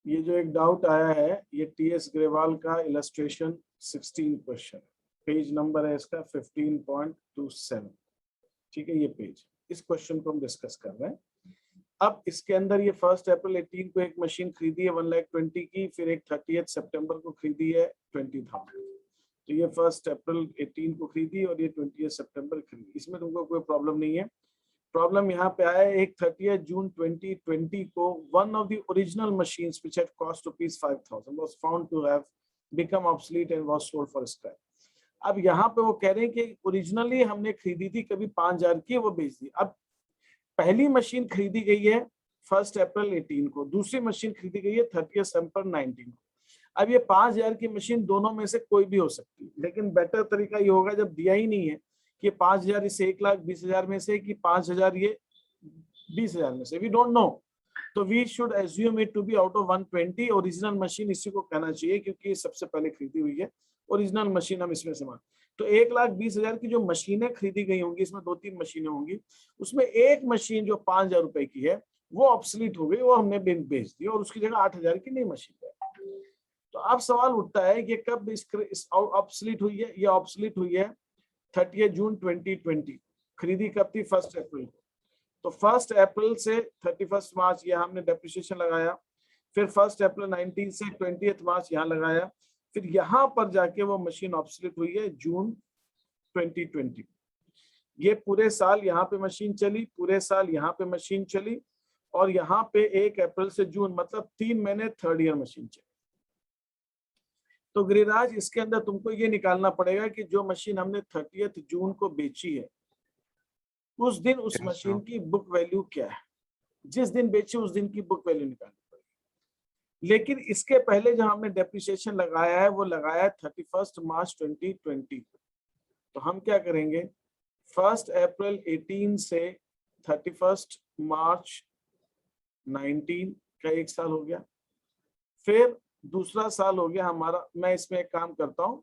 ये जो एक डाउट आया है, ये टीएस ग्रेवाल का इलस्ट्रेशन 16 क्वेश्चन, पेज नंबर है इसका 15.27। ठीक है, ये पेज, इस क्वेश्चन को हम डिस्कस कर रहे हैं। अब इसके अंदर ये 1 अप्रैल 18 को एक मशीन खरीदी है 1,20,000 की, फिर एक 30 सितंबर को खरीदी है 20,000। तो ये 1 अप्रैल 18 को खरीदी और ये 20 सितंबर खरीदी, इसमें तुमको कोई प्रॉब्लम नहीं है। प्रॉब्लम यहाँ पे आया एक 30 जून 2020 को one of the original machines which had cost ₹5,000 was found to have become obsolete and was sold for scrap. अब यहाँ पे वो कह रहे हैं कि ओरिजिनली हमने खरीदी थी कभी 5,000 की, वो बेच दी। अब पहली मशीन खरीदी गई है 1 अप्रैल 18 को, दूसरी मशीन खरीदी गई है 30 सितंबर 19 को। अब ये 5,000 की मशीन दोनों में से कोई भी हो सकती है, लेकिन बेटर तरीका ये होगा जब दिया ही नहीं है कि 5,000 इसे 1,20,000 में से कि 5,000 ये 20,000 में से, वी डोंट नो, तो we should assume it to be out of 120। Original machine इसी को कहना चाहिए क्योंकि ये सबसे पहले खरीदी हुई है, ओरिजिनल मशीन हम इसमें से मान। तो 1,20,000 की जो मशीनें खरीदी गई होंगी, इसमें 2-3 मशीनें होंगी, उसमें एक मशीन जो 5,000 रुपए की है वो ऑब्सोलीट हो गई, वो हमने बेच दी और उसकी जगह 8,000 की नई मशीन है। तो अब सवाल उठता है कि कब ऑब्सोलीट हुई है? ये ऑब्सोलीट हुई है 30 जून 2020, खरीदी कब थी? 1 अप्रैल को। तो 1 अप्रैल से 31 मार्च यहाँ हमने डेप्रिसिएशन लगाया, फिर 1 अप्रैल 19 से 20 मार्च यहाँ लगाया, फिर यहाँ पर जाके वो मशीन ऑब्सोलीट हुई है जून 2020। ये पूरे साल यहाँ पे मशीन चली, पूरे साल यहाँ पे मशीन चली, और यहाँ पे 1 अप्रैल से जून मतलब 3 महीने थर्ड ईयर मशीन चली। तो गिरिराज इसके अंदर तुमको ये निकालना पड़ेगा कि जो मशीन हमने 30 जून को बेची है उस दिन उस मशीन की बुक वैल्यू क्या है, जिस दिन बेची उस दिन की बुक वैल्यू निकालनी पड़ेगी। लेकिन इसके पहले जो हमने डेप्रिसिएशन लगाया है वो लगाया है 31 मार्च 2020। तो हम क्या करेंगे, 1 अप्रैल 18 से 31 मार्च 19 का एक साल हो गया, फिर दूसरा साल हो गया हमारा। मैं इसमें एक काम करता हूं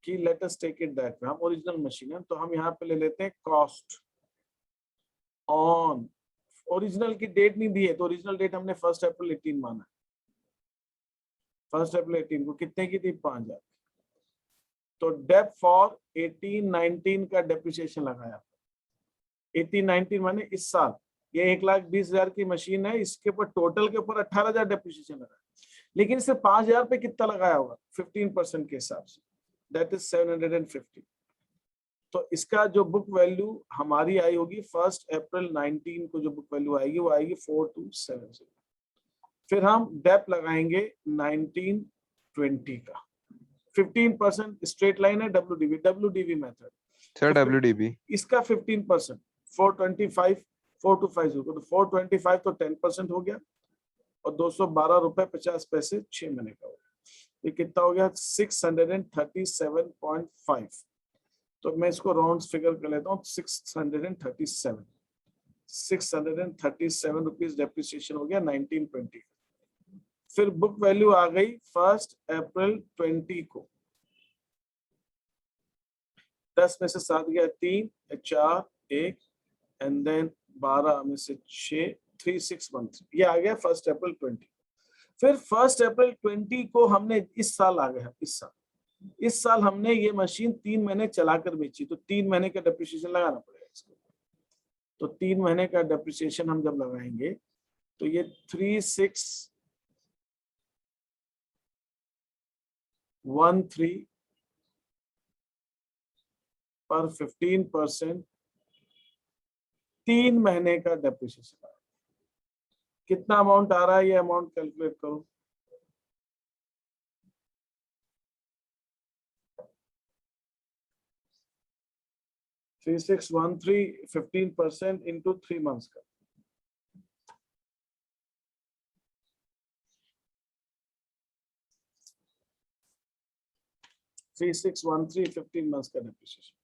कि let us take it that way, हम ओरिजिनल मशीन है तो हम यहाँ पे ले लेते हैं कॉस्ट ऑन, ओरिजिनल की डेट नहीं दी है तो ओरिजिनल डेट हमने 1 अप्रैल 18 माना है। 1 अप्रैल 18 को कितने की थी? 5,000। तो डेप फॉर 18-19 का डेप्रिसिएशन लगाया। 18-19 माने इस साल, ये 1,20,000 की मशीन है, इसके ऊपर टोटल के ऊपर 18,000 डेप्रिसिएशन लगाया, लेकिन इसे 5,000 पे कितना लगाया होगा? 15% के हिसाब से, दैट इज 750। तो इसका जो बुक वैल्यू हमारी आई होगी 1 अप्रैल 19 को, जो बुक वैल्यू आएगी वो आएगी 4270। फिर हम डेप लगाएंगे 1920 का, 15% स्ट्रेट लाइन है, डब्ल्यूडीवी मेथड सर, डब्ल्यूडीवी इसका 15%, 425 425 तो 425 तो 10% हो गया, और 212 रुपए 50 पैसे 6 महीने का हो गया। ये कितना हो गया? 637.5। तो मैं इसको राउंड फिगर कर लेता हूँ, 637 रुपीज डेप्रिसिएशन हो गया 1920। फिर बुक वैल्यू आ गई 1 अप्रैल 20 को, 10 में से 7 गया 3, 4, 1 एंड देन 12 में से 6, 3613, ये आ गया 1 अप्रैल 20। फिर 1 अप्रैल 20 को हमने इस साल आ गया, इस साल हमने ये मशीन 3 महीने चलाकर बेची, तो 3 महीने का डेप्रिसिएशन लगाना पड़ेगा इसको। तो 3 महीने का डेप्रिसिएशन हम जब लगाएंगे तो ये 3613 पर 15%, 3 महीने का डेप्रिसिएशन कितना अमाउंट आ रहा है? ये अमाउंट कैलकुलेट करो। $3613 15% इंटू 3 मंथ्स का, $3613 15 मंथ्स का डेप्रिसिएशन।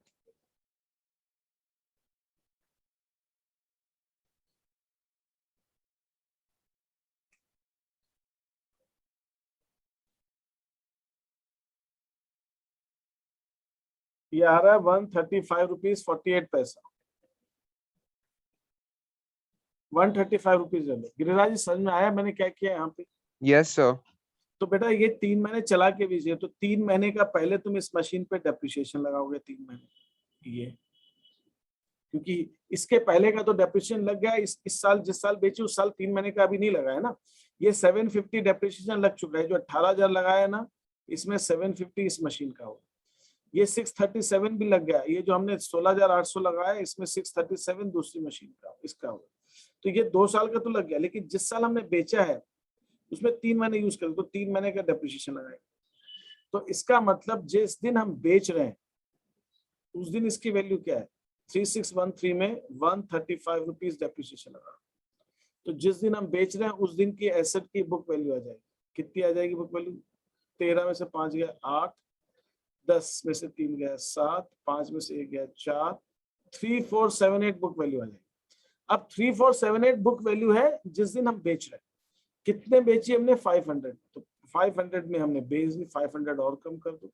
ये आ रहा है 135 रुपीज 48 पैसा, 135 रुपीज। गिरिराज जी समझ में आया मैंने क्या किया यहाँ पे? Yes sir. तो बेटा ये 3 महीने चला के भी तो 3 महीने का पहले तुम इस मशीन पे डेप्रिसिएशन लगाओगे 3 महीने, ये क्योंकि इसके पहले का तो डेप्रिसिएशन लग गया, इस साल जिस साल बेची उस साल 3 महीने का अभी नहीं लगा है ना। ये 750 डेप्रिसिएशन लग चुका है, जो 18,000 लगाया ना इसमें 750 इस मशीन का हो, ये 637 भी लग गया, ये जो हमने 16,800 लगाया इसमें 637 दूसरी मशीन का इसका हो, तो ये 2 साल का तो लग गया। लेकिन जिस साल हमने बेचा है उसमें 3 महीने यूज कर, तो 3 महीने का डेप्रिसिएशन लगाएगा। तो इसका मतलब जिस दिन हम बेच रहे हैं उस दिन इसकी वैल्यू क्या है, 3613 में 135 रुपीज डेप्रिसिएशन लगा। तो जिस दिन हम बेच रहे हैं उस दिन की एसेट की बुक वैल्यू आ जाएगी, कितनी आ जाएगी बुक वैल्यू, 13 में से 5 गया 8, 10 में से 3 गया 7, 5 में से 1 गया 4, 3478 बुक वैल्यू आ जाएगी। अब 3478 बुक वैल्यू है जिस दिन हम बेच रहे हैं। कितने बेची हमने, 500, तो 500 में हमने बेच दी, 500 और कम कर दो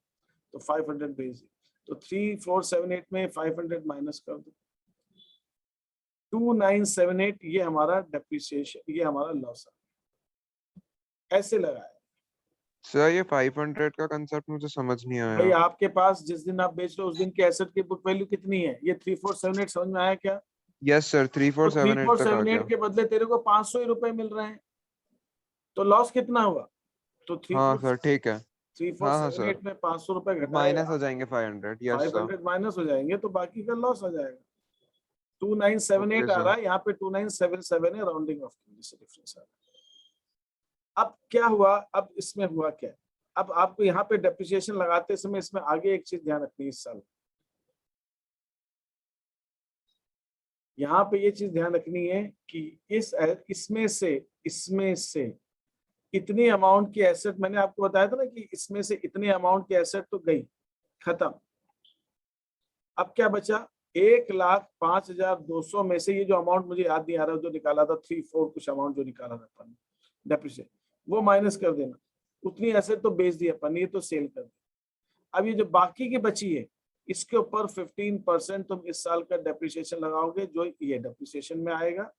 तो 500 बेच दी, तो 3478 में 500 माइनस कर दो, 2978, ये हमारा डेप्रिसिएशन, ये हमारा लॉस है। ऐसे लगाया सर ये 500 का कंसेप्ट मुझे समझ नहीं भाई, आया। आपके पास जिस दिन आप बेच रहे हो उस दिन के एसेट की बुक वैल्यू कितनी है, ये 3478 समझ में आया क्या। यस सर, तो 3478 तक आ गया। 3478 के बदले तेरे को 500 ही रुपए मिल रहे हैं, तो लॉस कितना हुआ, तो हाँ सर ठीक है। हाँ हाँ सर, 3478 में 500 रुपए माइनस घटाएगा, हो जाएंगे 500। Yes sir. 500 माइनस हो जाएंगे तो बाकी का लॉस आ जाएगा। ओके 2978 आ रहा सर। है, यहाँ पे 2977 है, राउंडिंग ऑफ की वजह से डिफरेंस आ रहा है। अब क्या हुआ, अब इसमें हुआ क्या, अब आपको यहाँ पे डेप्रिसिएशन लगाते समय इसमें आगे एक चीज ध्यान रखनी है इस साल, यहाँ पे ये चीज ध्यान रखनी है कि इसमें से इतनी अमाउंट की एसेट, मैंने आपको बताया था ना कि इसमें से इतनी अमाउंट की एसेट तो गई खत्म। अब क्या बचा, 1,05,200 में से ये जो अमाउंट मुझे याद नहीं आ रहा, जो निकाला था 3-4 कुछ अमाउंट जो निकाला था अपन डेप्रिसिएशन, वो माइनस कर देना, उतनी एसेट तो बेच दी अपन, ये तो सेल कर दी। अब ये जो बाकी की बची है इसके ऊपर 15% तुम इस साल का डेप्रिसिएशन लगाओगे, जो ये डेप्रिसिएशन में आएगा,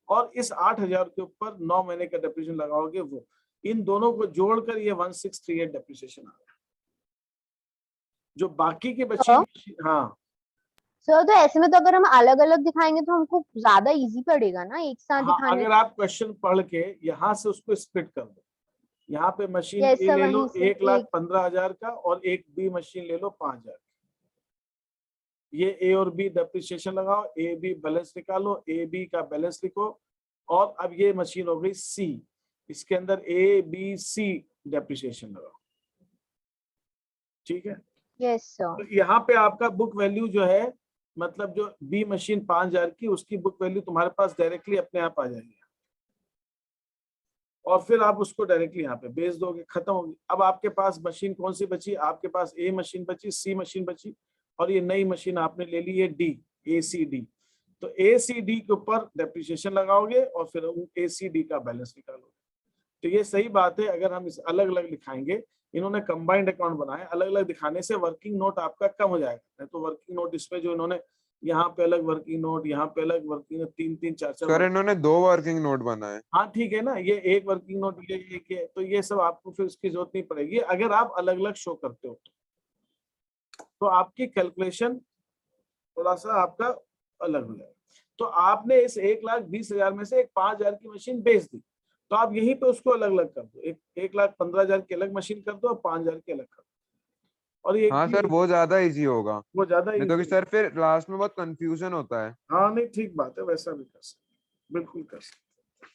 और इस 8,000 के ऊपर 9 महीने का डेप्रिसिएशन लगाओगे, वो इन दोनों को जोड़कर ये 1638 डेप्रिसिएशन आ गया। जो बाकी की बची, हाँ सर तो ऐसे में तो अगर हम अलग अलग दिखाएंगे तो हमको ज्यादा इजी पड़ेगा ना एक साथ हाँ, दिखाने। अगर आप क्वेश्चन पढ़ के यहाँ से उसको स्प्लिट कर दो, यहाँ पे मशीन Yes, ए sir, ले लो वहीं से 1,15,000 का, और एक बी मशीन ले लो 5,000, ये ए और बी डेप्रिसिएशन लगाओ, ए बी बैलेंस निकालो, ए बी का बैलेंस लिखो, और अब ये मशीन हो गई सी, इसके अंदर ए बी सी डेप्रिसिएशन लगाओ, ठीक है। Yes sir. तो यहाँ पे आपका बुक वैल्यू जो है, मतलब जो बी मशीन 5,000 की, उसकी बुक वैल्यू तुम्हारे पास डायरेक्टली अपने आप आ जाएगी, और फिर आप उसको डायरेक्टली यहाँ पे बेच दोगे, खत्म होगी। अब आपके पास मशीन कौन सी बची, आपके पास ए मशीन बची, सी मशीन बची, और ये नई मशीन आपने ले ली है डी, ए सी डी। तो ए सी डी के ऊपर डेप्रिसिएशन लगाओगे और फिर ए सी डी का बैलेंस निकालोगे। तो ये सही बात है, अगर हम इस अलग अलग दिखाएंगे, इन्होंने कंबाइंड अकाउंट बनाया, अलग अलग दिखाने से वर्किंग नोट आपका कम हो जाएगा। नहीं तो वर्किंग नोट इसमें जो इन्होंने यहाँ पे अलग वर्किंग नोट, यहाँ पे अलग वर्किंग नोट, 3-3 4-4 सर इन्होंने 2 वर्किंग नोट बनाए। हाँ ठीक है ना, ये एक वर्किंग नोट, ये एक है, तो ये सब आपको फिर उसकी जरूरत नहीं पड़ेगी अगर आप अलग अलग शो करते हो, तो आपकी कैलकुलेशन थोड़ा सा आपका अलग हो जाएगा। तो आपने इस 1,20,000 में से एक 5,000 की मशीन बेच दी, तो आप यहीं पे उसको अलग अलग कर दो, 1,15,000 की अलग मशीन कर दो और 5,000 की अलग कर दो, और ये हाँ सर वो ज्यादा इजी होगा, वो ज्यादा नहीं तो कि easy। सर फिर लास्ट में बहुत कंफ्यूजन होता है। हाँ नहीं ठीक बात है, वैसा भी कर सकते, बिल्कुल कर सकते,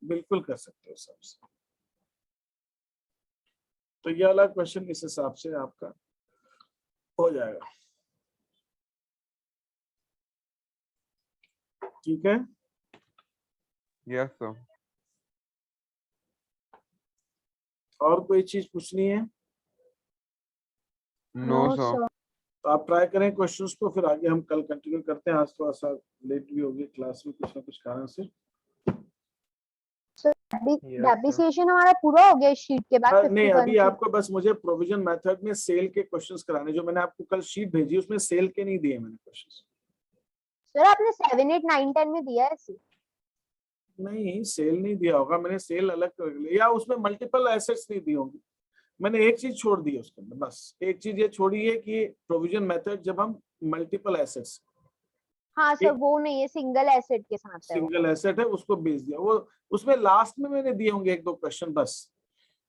बिल्कुल कर सकते हो सबसे। तो ये वाला क्वेश्चन इस हिसाब से आपका हो जाएगा, ठीक है। Yes sir. और कोई चीज पूछनी है नो सर। तो आप ट्राई करें क्वेश्चंस को, फिर आगे हम कल कंटिन्यू करते हैं। आज थोड़ा सा लेट भी हो गई क्लास में कुछ ना कुछ कारण से। डेप्रिसिएशन हमारा पूरा हो गया इस शीट के बाद। नहीं, अभी आपको बस मुझे प्रोविजन मेथड में सेल के क्वेश्चंस कराने, जो मैंने आपको कल शीट भेजी उसमें सेल के नहीं दिए मैंने क्वेश्चंस। सर आपने 7, 8, 9, 10 में दिया है ऐसे। नहीं, सेल नहीं दिया होगा मैंने, सेल अलग कर लिया, या उसमें मल्टीपल एसेट्स नहीं दी होंगी। मैंने एक चीज छोड़ दी है उसके अंदर, बस एक चीज ये छोड़ी है कि प्रोविजन मेथड जब हम मल्टीपल एसेट्स, हाँ सर, एक वो नहीं है, सिंगल एसेट के साथ है वो। सिंगल एसेट है उसको बेच दिया, वो उसमें लास्ट में मैंने दिए होंगे 1-2 क्वेश्चन, बस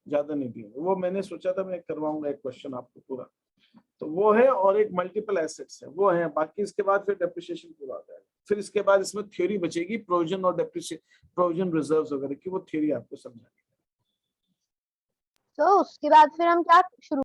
ज्यादा नहीं दिए। वो मैंने सोचा था मैं करवाऊंगा एक क्वेश्चन आपको पूरा, तो वो है, और एक मल्टीपल एसेट्स है वो है, बाकी इसके बाद फिर डेप्रिसिएशन पूरा आ जाएगा। फिर इसके बाद इसमें थ्योरी बचेगी, प्रोविजन और डेप्रिसिएशन, प्रोविजन रिजर्व्स वगैरह की, वो थ्योरी आपको समझाएगी। तो उसके बाद फिर हम क्या शुरू